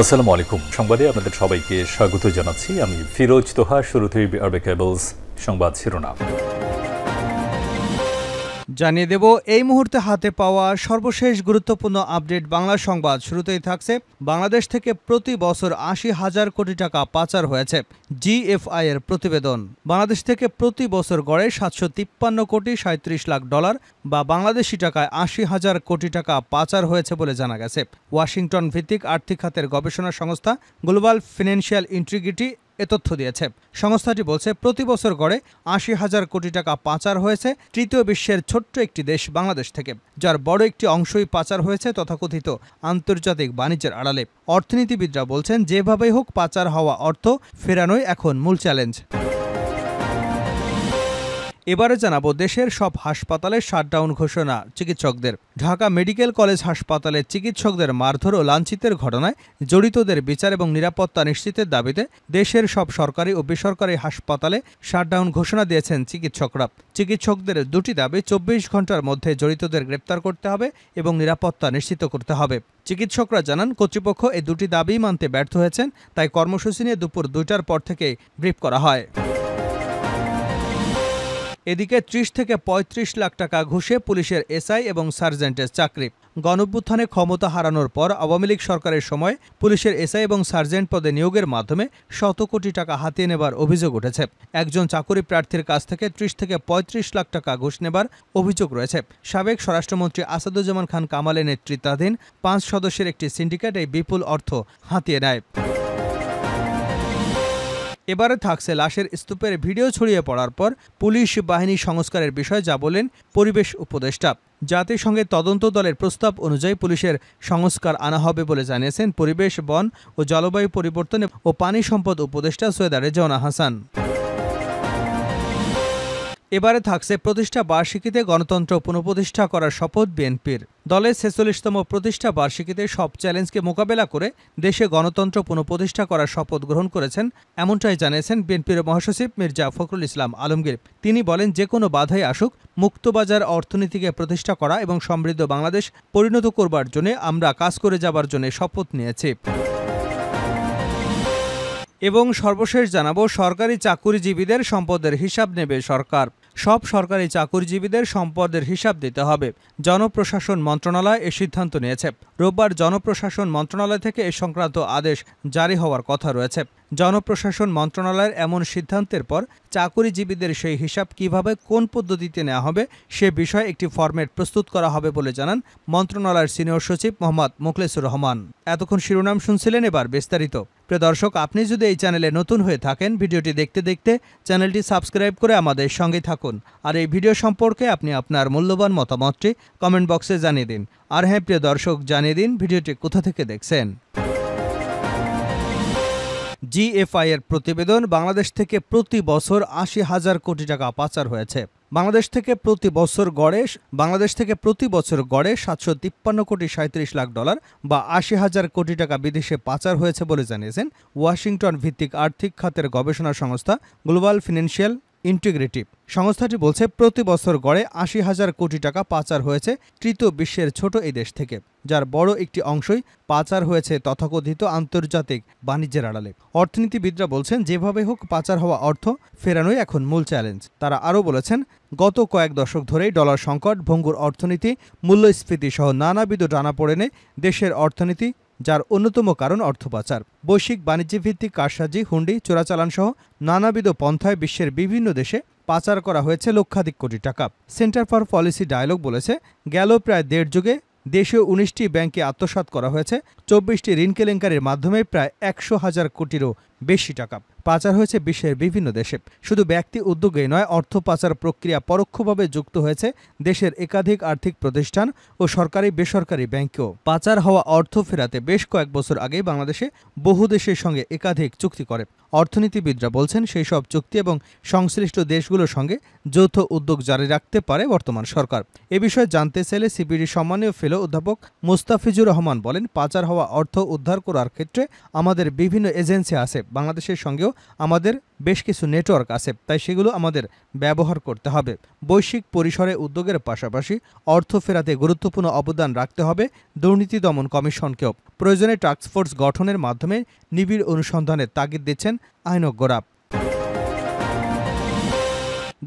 আসসালামু আলাইকুম। সংবাদে আপনাদের সবাইকে স্বাগত জানাচ্ছি। আমি ফিরোজ তোহা। শুরুতেই আরবে কেবলস সংবাদ শিরোনাম জানিয়ে দেব এই মুহূর্তে হাতে পাওয়া সর্বশেষ গুরুত্বপূর্ণ আপডেট বাংলা সংবাদ। শুরুতেই থাকছে বাংলাদেশ থেকে প্রতি বছর ৮০,০০০ কোটি টাকা পাচার হয়েছে। জিএফআই এর প্রতিবেদন। বাংলাদেশ থেকে প্রতি বছর গড়ে ৭৫৩ কোটি ৩৭ লাখ ডলার বা বাংলাদেশি টাকায় ৮০,০০০ কোটি টাকা পাচার হয়েছে বলে জানা গেছে। ওয়াশিংটন ভিত্তিক আর্থিক খাতের গবেষণা সংস্থা গ্লোবাল ফিন্যান্সিয়াল ইন্টিগ্রিটি এ তথ্য দিয়েছে। সংস্থাটি বলছে প্রতি বছর গড়ে ৮০,০০০ কোটি টাকা পাচার হয়েছে তৃতীয় বিশ্বের ছোট্ট একটি দেশ বাংলাদেশ থেকে, যার বড় একটি অংশই পাচার হয়েছে তথাকথিত আন্তর্জাতিক বাণিজ্যের আড়ালে। অর্থনীতিবিদরা বলছেন যেভাবেই হোক পাচার হওয়া অর্থ ফেরানোই এখন মূল চ্যালেঞ্জ। এবারে জানাবো দেশের সব হাসপাতালে শাটডাউন ঘোষণা চিকিৎসকদের। ঢাকা মেডিকেল কলেজ হাসপাতালে চিকিৎসকদের মারধর ও লাঞ্ছিতের ঘটনায় জড়িতদের বিচার এবং নিরাপত্তা নিশ্চিতের দাবিতে দেশের সব সরকারি ও বেসরকারি হাসপাতালে শাটডাউন ঘোষণা দিয়েছেন চিকিৎসকরা। চিকিৎসকদের দুটি দাবি: ২৪ ঘন্টার মধ্যে জড়িতদের গ্রেপ্তার করতে হবে এবং নিরাপত্তা নিশ্চিত করতে হবে। চিকিৎসকরা জানান কর্তৃপক্ষ এই দুটি দাবি মানতে ব্যর্থ হয়েছেন, তাই কর্মসূচি নিয়ে দুপুর ২টার পর থেকে ব্রিফ করা হয়। এদিকে ৩০ থেকে ৩৫ লাখ টাকা ঘুষে পুলিশের এসআই এবং সার্জেন্টের চাকরি। গণঅভ্যুত্থানে ক্ষমতা হারানোর পর আওয়ামী লীগ সরকারের সময় পুলিশের এসআই এবং সার্জেন্ট পদে নিয়োগের মাধ্যমে শত কোটি টাকা হাতিয়ে নেবার অভিযোগ উঠেছে। একজন চাকুরি প্রার্থীর কাছ থেকে ৩০ থেকে ৩৫ লাখ টাকা ঘুষ নেবার অভিযোগ রয়েছে। সাবেক স্বরাষ্ট্রমন্ত্রী আসাদুজ্জামান খান কামালের নেতৃত্বাধীন ৫ সদস্যের একটি সিন্ডিকেট এই বিপুল অর্থ হাতিয়ে নেয়। এবারে থাকছে লাশের স্তূপের ভিডিও ছড়িয়ে পড়ার পর পুলিশ বাহিনী সংস্কারের বিষয় যা বলেন পরিবেশ উপদেষ্টা। জাতিসংঘের তদন্ত দলের প্রস্তাব অনুযায়ী পুলিশের সংস্কার আনা হবে বলে জানিয়েছেন পরিবেশ, বন ও জলবায়ু পরিবর্তন ও পানি সম্পদ উপদেষ্টা সৈয়দা রেজওয়ানা হাসান। এবারে থাকছে প্রতিষ্ঠা বার্ষিকীতে গণতন্ত্র পুনঃপ্রতিষ্ঠা করার শপথ বিএনপির। দলের ৪৬তম প্রতিষ্ঠা বার্ষিকীতে সব চ্যালেঞ্জকে মোকাবেলা করে দেশে গণতন্ত্র পুনঃপ্রতিষ্ঠা করার শপথ গ্রহণ করেছেন, এমনটাই জানিয়েছেন বিএনপির মহাসচিব মির্জা ফখরুল ইসলাম আলমগীর। তিনি বলেন, যে কোনো বাধাই আসুক মুক্তবাজার অর্থনীতিকে প্রতিষ্ঠা করা এবং সমৃদ্ধ বাংলাদেশ পরিণত করবার জন্য আমরা কাজ করে যাবার জন্য শপথ নিয়েছি। এবং সর্বশেষ জানাবো সরকারি চাকুরিজীবীদের সম্পদের হিসাব নেবে সরকার। সব সরকারি চাকুরিজীবীদের সম্পদের হিসাব দিতে হবে। জনপ্রশাসন মন্ত্রণালয় এ সিদ্ধান্ত নিয়েছে। রোববার জনপ্রশাসন মন্ত্রণালয় থেকে এ সংক্রান্ত আদেশ জারি হওয়ার কথা রয়েছে। জনপ্রশাসন মন্ত্রণালয়ের এমন সিদ্ধান্তের পর চাকুরিজীবীদের সেই হিসাব কিভাবে কোন পদ্ধতিতে নেওয়া হবে সে বিষয়ে একটি ফরম্যাট প্রস্তুত করা হবে বলে জানান মন্ত্রণালয়ের সিনিয়র সচিব মোহাম্মদ মোখলেসুর রহমান। এতক্ষণ শিরোনাম শুনছিলেন, এবার বিস্তারিত। প্রিয় দর্শক, আপনি যদি এই চ্যানেলে নতুন হয়ে থাকেন, ভিডিওটি দেখতে দেখতে চ্যানেলটি সাবস্ক্রাইব করে আমাদের সঙ্গে থাকুন। আর এই ভিডিও সম্পর্কে আপনি আপনার মূল্যবান মতামতটি কমেন্ট বক্সে জানিয়ে দিন। আর হ্যাঁ প্রিয় দর্শক, জানিয়ে দিন ভিডিওটি কোথা থেকে দেখছেন। জিএফআই এর প্রতিবেদন। বাংলাদেশ থেকে প্রতি বছর ৮০,০০০ কোটি টাকা পাচার হয়েছে। বাংলাদেশ থেকে প্রতি বছর গড়ে ৭৫৩ কোটি ৩৭ লাখ ডলার বা ৮০,০০০ কোটি টাকা বিদেশে পাচার হয়েছে বলে জানিয়েছেন ওয়াশিংটন ভিত্তিক আর্থিক খাতের গবেষণা সংস্থা গ্লোবাল ফিন্যান্সিয়াল ইন্টিগ্রিটি। সংস্থাটি বলছে প্রতি বছর গড়ে ৮০,০০০ কোটি টাকা পাচার হয়েছে তৃতীয় বিশ্বের ছোট এই দেশ থেকে, যার বড় একটি অংশই পাচার হয়েছে তথাকথিত আন্তর্জাতিক বাণিজ্যের আড়ালে। অর্থনীতিবিদরা বলছেন যেভাবে হোক পাচার হওয়া অর্থ ফেরানোই এখন মূল চ্যালেঞ্জ। তারা আরও বলেছেন, গত কয়েক দশক ধরেই ডলার সংকট, ভঙ্গুর অর্থনীতি, মূল্যস্ফীতি সহ নানাবিধ টানাপোড়েনে দেশের অর্থনীতি, যার অন্যতম কারণ অর্থ পাচার। বৈশ্বিক বাণিজ্যভিত্তিক কারসাজি, হুন্ডি, চোরাচালান সহ নানাবিধ পন্থায় বিশ্বের বিভিন্ন দেশে পাচার করা হয়েছে লক্ষাধিক কোটি টাকা। সেন্টার ফর পলিসি ডায়ালগ বলেছে, গেল প্রায় দেড় যুগে দেশীয় ১৯টি ব্যাংকে আত্মসাৎ করা হয়েছে ২৪টি ঋণ কেলেঙ্কারির মাধ্যমে প্রায় ১০০,০০০ কোটিরও বেশি টাকা পাচার হয়েছে বিশ্বের বিভিন্ন দেশে। শুধু ব্যক্তি উদ্যোগেই নয়, অর্থ পাচার প্রক্রিয়া পরোক্ষভাবে যুক্ত হয়েছে দেশের একাধিক আর্থিক প্রতিষ্ঠান ও সরকারি বেসরকারি ব্যাংকেও। পাচার হওয়া অর্থ ফেরাতে বেশ কয়েক বছর আগেই বাংলাদেশে বহু দেশের সঙ্গে একাধিক চুক্তি করে। অর্থনীতিবিদরা বলছেন সেই সব চুক্তি এবং সংশ্লিষ্ট দেশগুলোর সঙ্গে যৌথ উদ্যোগ জারি রাখতে পারে বর্তমান সরকার। এ বিষয়ে জানতে চাইলে সিপিডি সম্মানীয় ফেলো অধ্যাপক মুস্তাফিজুর রহমান বলেন, পাচার হওয়া অর্থ উদ্ধার করার ক্ষেত্রে আমাদের বিভিন্ন এজেন্সি আছে, বাংলাদেশের সঙ্গেও আমাদের বেশ কিছু নেটওয়ার্ক আছে, তাই সেগুলো আমাদের ব্যবহার করতে হবে। বৈশ্বিক পরিসরে উদ্যোগের পাশাপাশি অর্থ ফেরাতে গুরুত্বপূর্ণ অবদান রাখতে হবে দুর্নীতি দমন কমিশনকেও। প্রয়োজনে টাস্কফোর্স গঠনের মাধ্যমে নিবিড় অনুসন্ধানের তাগিদ দিচ্ছেন আইনজ্ঞরা।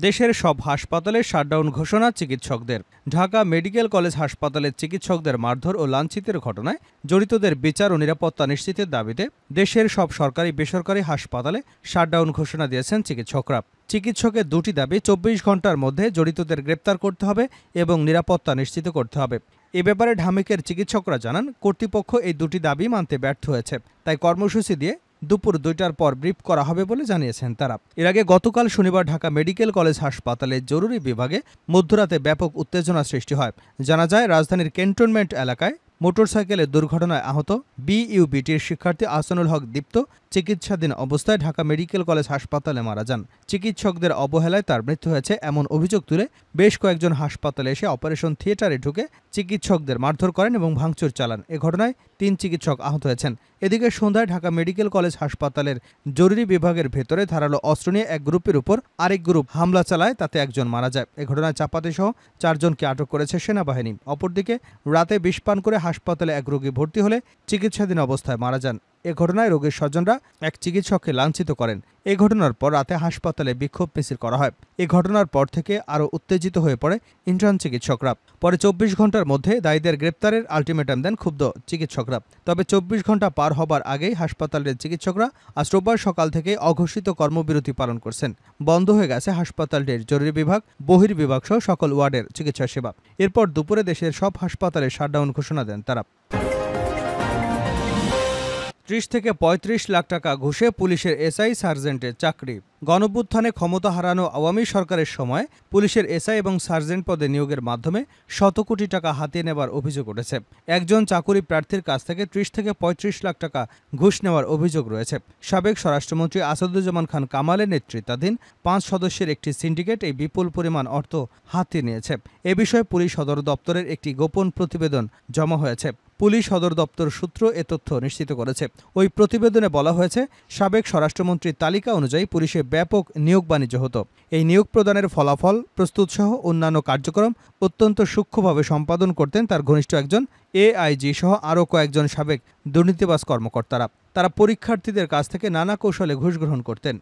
দেশের সব হাসপাতালে শাটডাউন ঘোষণা চিকিৎসকদের। ঢাকা মেডিকেল কলেজ হাসপাতালের চিকিৎসকদের মারধর ও লাঞ্ছিতের ঘটনায় জড়িতদের বিচার ও নিরাপত্তা নিশ্চিতের দাবিতে দেশের সব সরকারি বেসরকারি হাসপাতালে শাটডাউন ঘোষণা দিয়েছেন চিকিৎসকরা। চিকিৎসকের দুটি দাবি, 24 ঘন্টার মধ্যে জড়িতদের গ্রেপ্তার করতে হবে এবং নিরাপত্তা নিশ্চিত করতে হবে। এ ব্যাপারে ঢামেকের চিকিৎসকরা জানান, কর্তৃপক্ষ এই দুটি দাবি মানতে ব্যর্থ হয়েছে, তাই কর্মসূচি দিয়ে দুপুর 2টার পর ব্রিফ করা হবে বলে জানিয়েছেন তারা। এর আগে গতকাল শনিবার ঢাকা মেডিকেল কলেজ হাসপাতালের জরুরি বিভাগে মধ্যরাতে ব্যাপক উত্তেজনা সৃষ্টি হয়। জানা যায়, রাজধানীর ক্যান্টনমেন্ট এলাকায় মোটরসাইকেলের দুর্ঘটনায় আহত বিইউবিটির শিক্ষার্থী আহসানুল হক দীপ্ত চিকিৎসাধীন অবস্থায় ঢাকা মেডিকেল কলেজ হাসপাতালে মারা যান। চিকিৎসকদের অবহেলায় তার মৃত্যু হয়েছে এমন অভিযোগ তুলে বেশ কয়েকজন হাসপাতালে এসে অপারেশন থিয়েটারে ঢুকে চিকিৎসকদের মারধর করেন এবং ভাঙচুর চালান। এ ঘটনায় 3 চিকিৎসক আহত হয়েছেন। এদিকে সন্ধ্যায় ঢাকা মেডিকেল কলেজ হাসপাতালের জরুরি বিভাগের ভেতরে ধারালো অস্ত্র নিয়ে এক গ্রুপের উপর আরেক গ্রুপ হামলা চালায়, তাতে একজন মারা যায়। এ ঘটনায় চাপাতিসহ 4 জনকে আটক করেছে সেনাবাহিনী। অপরদিকে রাতে বিষ পান করে হাসপাতালে এক রোগী ভর্তি হলে চিকিৎসাধীন অবস্থায় মারা যান। এ ঘটনায় রোগীর স্বজনরা এক চিকিৎসককে লাঞ্ছিত করেন। এ ঘটনার পর রাতে হাসপাতালে বিক্ষোভ মিছিল করা হয়। এ ঘটনার পর থেকে আরও উত্তেজিত হয়ে পড়ে ইন্টার্ন চিকিৎসকরা। পরে 24 ঘন্টার মধ্যে দায়ীদের গ্রেপ্তারের আলটিমেটাম দেন ক্ষুব্ধ চিকিৎসকরা। তবে 24 ঘন্টা পার হবার আগেই হাসপাতালের চিকিৎসকরা আজ রোববার সকাল থেকে অঘোষিত কর্মবিরতি পালন করছেন। বন্ধ হয়ে গেছে হাসপাতালটির জরুরি বিভাগ, বহির্বিভাগ সহ সকল ওয়ার্ডের চিকিৎসা সেবা। এরপর দুপুরে দেশের সব হাসপাতালে শাটডাউন ঘোষণা দেন তারা। 30 থেকে 35 লাখ টাকা ঘুষে পুলিশের এসআই সার্জেন্টের চাকরি। গণঅভ্যুত্থানে ক্ষমতা হারানো আওয়ামী সরকারের সময় পুলিশের এসআই এবং সার্জেন্ট পদে নিয়োগের মাধ্যমে শত কোটি টাকা হাতিয়ে নেবার অভিযোগ উঠেছে। একজন চাকুরি প্রার্থীর কাছ থেকে 30 থেকে 35 লাখ টাকা ঘুষ নেওয়ার অভিযোগ রয়েছে। সাবেক স্বরাষ্ট্রমন্ত্রী আসাদুজ্জামান খান কামালের নেতৃত্বাধীন 5 সদস্যের একটি সিন্ডিকেট এই বিপুল পরিমাণ অর্থ হাতিয়ে নিয়েছে। এ বিষয়ে পুলিশ সদর দপ্তরের একটি গোপন প্রতিবেদন জমা হয়েছে। পুলিশ সদর দপ্তর সূত্র এ তথ্য নিশ্চিত করেছে। ওই প্রতিবেদনে বলা হয়েছে, সাবেক স্বরাষ্ট্রমন্ত্রীর তালিকা অনুযায়ী পুলিশে ব্যাপক নিয়োগ বাণিজ্য হতো। এই নিয়োগ প্রদানের ফলাফল প্রস্তুতসহ অন্যান্য কার্যক্রম অত্যন্ত সূক্ষ্মভাবে সম্পাদন করতেন তার ঘনিষ্ঠ একজন এআইজি সহ আরও কয়েকজন সাবেক দুর্নীতিবাজ কর্মকর্তারা। তারা পরীক্ষার্থীদের কাছ থেকে নানা কৌশলে ঘুষ গ্রহণ করতেন।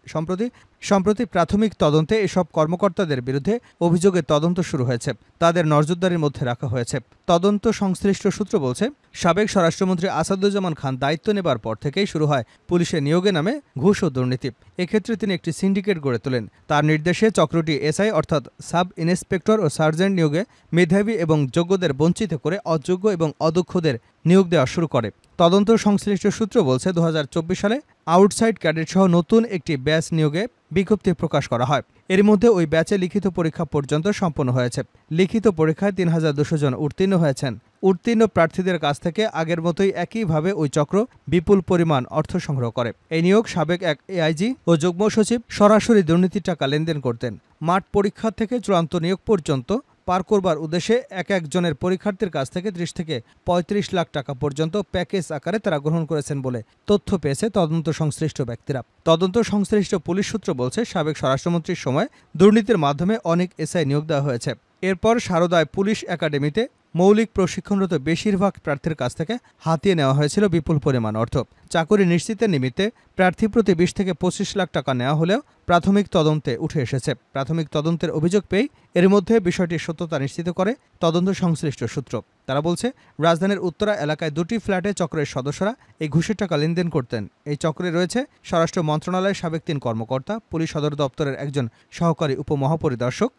সম্প্রতি প্রাথমিক তদন্তে এসব কর্মকর্তাদের বিরুদ্ধে অভিযোগের তদন্ত শুরু হয়েছে। তাদের নজরদারির মধ্যে রাখা হয়েছে। তদন্ত সংশ্লিষ্ট সূত্র বলছে, সাবেক স্বরাষ্ট্রমন্ত্রী আসাদুজ্জামান খান দায়িত্ব নেবার পর থেকেই শুরু হয় পুলিশের নিয়োগে নামে ঘুষ ও দুর্নীতি। এক্ষেত্রে তিনি একটি সিন্ডিকেট গড়ে তোলেন। তার নির্দেশে চক্রটি এসআই অর্থাৎ সাব ইন্সপেক্টর ও সার্জেন্ট নিয়োগে মেধাবী এবং যোগ্যদের বঞ্চিত করে অযোগ্য এবং অদক্ষদের নিয়োগ দেওয়া শুরু করে। তদন্ত সংশ্লিষ্ট সূত্র বলছে, 2024 সালে আউটসাইড ক্যাডেট সহ নতুন একটি ব্যাচ নিয়োগে বিজ্ঞপ্তি প্রকাশ করা হয়। এর মধ্যে ওই ব্যাচে লিখিত পরীক্ষা পর্যন্ত সম্পন্ন হয়েছে। লিখিত পরীক্ষায় 3200 জন উত্তীর্ণ হয়েছেন। উত্তীর্ণ প্রার্থীদের কাছ থেকে আগের মতোই একইভাবে ওই চক্র বিপুল পরিমাণ অর্থ সংগ্রহ করে। এই নিয়োগ সাবেক এক এআইজি ও যুগ্ম সচিব সরাসরি দুর্নীতির টাকা লেনদেন করতেন। মাঠ পরীক্ষা থেকে চূড়ান্ত নিয়োগ পর্যন্ত পার করবার উদ্দেশ্যে এক একজনের পরীক্ষার্থীর কাছ থেকে 30 থেকে 35 লাখ টাকা পর্যন্ত প্যাকেজ আকারে তারা গ্রহণ করেছেন বলে তথ্য পেয়েছে তদন্ত সংশ্লিষ্ট ব্যক্তিরা। তদন্ত সংশ্লিষ্ট পুলিশ সূত্র বলছে, সাবেক স্বরাষ্ট্রমন্ত্রীর সময় দুর্নীতির মাধ্যমে অনেক এসআই নিয়োগ দেওয়া হয়েছে। এরপর সারদায় পুলিশ একাডেমিতে মৌলিক প্রশিক্ষণরত বেশিরভাগ প্রার্থীর কাছ থেকে হাতিয়ে নেওয়া হয়েছিল বিপুল পরিমাণ অর্থ। চাকরি নিশ্চিতের নিমিত্তে প্রার্থী প্রতি 20 থেকে 25 লাখ টাকা নেওয়া হলেও প্রাথমিক তদন্তে উঠে এসেছে। প্রাথমিক তদন্তের অভিযোগ পেয়ে এর মধ্যে বিষয়টির সত্যতা নিশ্চিত করে তদন্ত সংশ্লিষ্ট সূত্র। তারা বলছে, রাজধানীর উত্তরা এলাকায় 2টি ফ্ল্যাটে চক্রের সদস্যরা এই ঘুষের টাকা লেনদেন করতেন। এই চক্রে রয়েছে স্বরাষ্ট্র মন্ত্রণালয়ের সাবেক 3 কর্মকর্তা, পুলিশ সদর দপ্তরের একজন সহকারী উপমহাপরিদর্শক।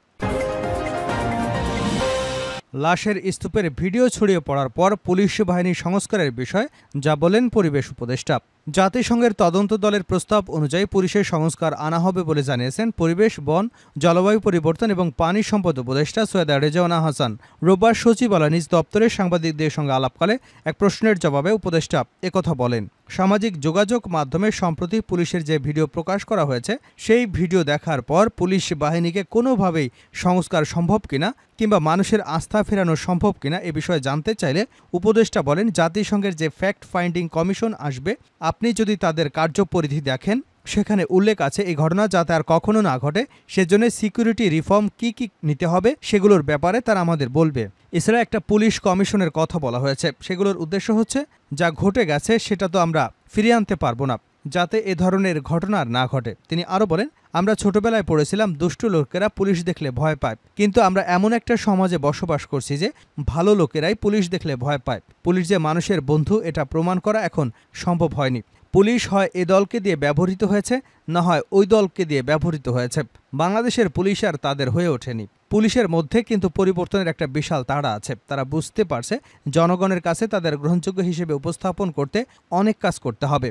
লাশের স্তূপের ভিডিও ছড়িয়ে পড়ার পর পুলিশ বাহিনীর সংস্কারের বিষয়ে যা বলেন পরিবেশ উপদেষ্টা। জাতিসংঘের তদন্ত দলের প্রস্তাব অনুযায়ী পুলিশের সংস্কার আনা হবে বলে জানিয়েছেন পরিবেশ, বন, জলবায়ু পরিবর্তন এবং পানি সম্পদ উপদেষ্টা সৈয়দা রেজওয়ানা হাসান। রোববার সচিবালয় নিজ দপ্তরে সাংবাদিকদের সঙ্গে আলাপকালে এক প্রশ্নের জবাবে উপদেষ্টা একথা বলেন। সামাজিক যোগাযোগ মাধ্যমে সম্প্রতি পুলিশের যে ভিডিও প্রকাশ করা হয়েছে, সেই ভিডিও দেখার পর পুলিশ বাহিনীকে কোনোভাবেই সংস্কার সম্ভব কিনা কিংবা মানুষের আস্থা ফেরানো সম্ভব কিনা এ বিষয়ে জানতে চাইলে উপদেষ্টা বলেন, জাতিসংঘের যে ফ্যাক্ট ফাইন্ডিং কমিশন আসবে, আপনি যদি তাদের কার্যপরিধি দেখেন, সেখানে উল্লেখ আছে এই ঘটনা যাতে আর কখনো না ঘটে সেজন্য সিকিউরিটি রিফর্ম কি নিতে হবে সেগুলোর ব্যাপারে তারা আমাদের বলবে। এছাড়া একটা পুলিশ কমিশনের কথা বলা হয়েছে, সেগুলোর উদ্দেশ্য হচ্ছে যা ঘটে গেছে সেটা তো আমরা ফিরিয়ে আনতে পারবো না, যাতে এ ধরনের ঘটনা আর না ঘটে। তিনি আরও বলেন, আমরা ছোটবেলায় পড়েছিলাম দুষ্ট লোকেরা পুলিশ দেখলে ভয় পায়, কিন্তু আমরা এমন একটা সমাজে বসবাস করছি যে ভালো লোকেরাই পুলিশ দেখলে ভয় পায়। পুলিশ যে মানুষের বন্ধু এটা প্রমাণ করা এখন সম্ভব হয়নি। পুলিশ হয় এ দলকে দিয়ে ব্যবহৃত হয়েছে, না হয় ওই দলকে দিয়ে ব্যবহৃত হয়েছে। বাংলাদেশের পুলিশ আর তাদের হয়ে ওঠেনি। পুলিশের মধ্যে কিন্তু পরিবর্তনের একটা বিশাল তাড়া আছে। তারা বুঝতে পারছে জনগণের কাছে তাদের গ্রহণযোগ্য হিসেবে উপস্থাপন করতে অনেক কাজ করতে হবে।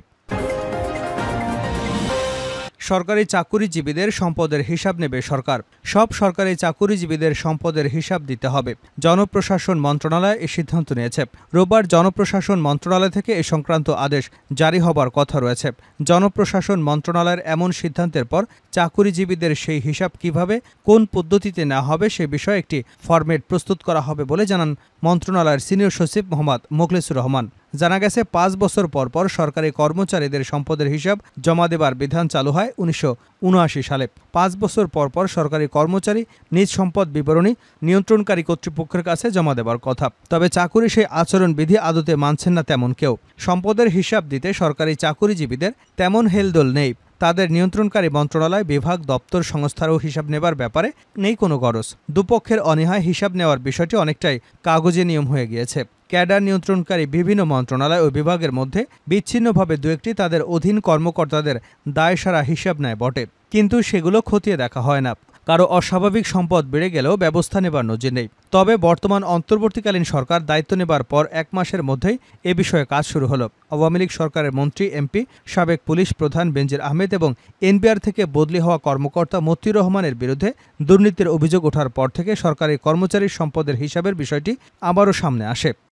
সরকারি চাকুরিজীবীদের সম্পদের হিসাব নেবে সরকার। সব সরকারি চাকুরিজীবীদের সম্পদের হিসাব দিতে হবে। জনপ্রশাসন মন্ত্রণালয় এই সিদ্ধান্ত নিয়েছে। রোববার জনপ্রশাসন মন্ত্রণালয় থেকে এ সংক্রান্ত আদেশ জারি হবার কথা রয়েছে। জনপ্রশাসন মন্ত্রণালয়ের এমন সিদ্ধান্তের পর চাকুরিজীবীদের সেই হিসাব কিভাবে কোন পদ্ধতিতে নেওয়া হবে সে বিষয়ে একটি ফরম্যাট প্রস্তুত করা হবে বলে জানান মন্ত্রণালয়ের সিনিয়র সচিব মোহাম্মদ মোখলেসুর রহমান। জানা গেছে ৫ বছর পর পর সরকারি কর্মচারীদের সম্পদের হিসাব জমা দেবার বিধান চালু হয় ১৯৭৯ সালে। ৫ বছর পর পর সরকারি কর্মচারী নিজ সম্পদ বিবরণী নিয়ন্ত্রণকারী কর্তৃপক্ষের কাছে জমা দেবার কথা। তবে চাকুরি সেই আচরণবিধি আদতে মানছেন না তেমন কেউ। সম্পদের হিসাব দিতে সরকারি চাকুরিজীবীদের তেমন হেলদোল নেই। তাদের নিয়ন্ত্রণকারী মন্ত্রণালয়, বিভাগ, দপ্তর, সংস্থারও হিসাব নেবার ব্যাপারে নেই কোনো গরজ। দুপক্ষের অনীহায় হিসাব নেওয়ার বিষয়টি অনেকটাই কাগজে নিয়ম হয়ে গিয়েছে। ক্যাডার নিয়ন্ত্রণকারী বিভিন্ন মন্ত্রণালয় ও বিভাগের মধ্যে বিচ্ছিন্নভাবে দু একটি তাদের অধীন কর্মকর্তাদের দায়সারা হিসাব নেয় বটে, কিন্তু সেগুলো খতিয়ে দেখা হয় না। কারো অস্বাভাবিক সম্পদ বেড়ে গেলেও ব্যবস্থা নেবার নজির নেই। তবে বর্তমান অন্তর্বর্তীকালীন সরকার দায়িত্ব নেবার পর ১ মাসের মধ্যেই এ বিষয়ে কাজ শুরু হলো। আওয়ামী লীগ সরকারের মন্ত্রী, এমপি, সাবেক পুলিশ প্রধান বেনজির আহমেদ এবং এনবিআর থেকে বদলি হওয়া কর্মকর্তা মতিউর রহমানের বিরুদ্ধে দুর্নীতির অভিযোগ ওঠার পর থেকে সরকারি কর্মচারীর সম্পদের হিসাবের বিষয়টি আবারও সামনে আসে।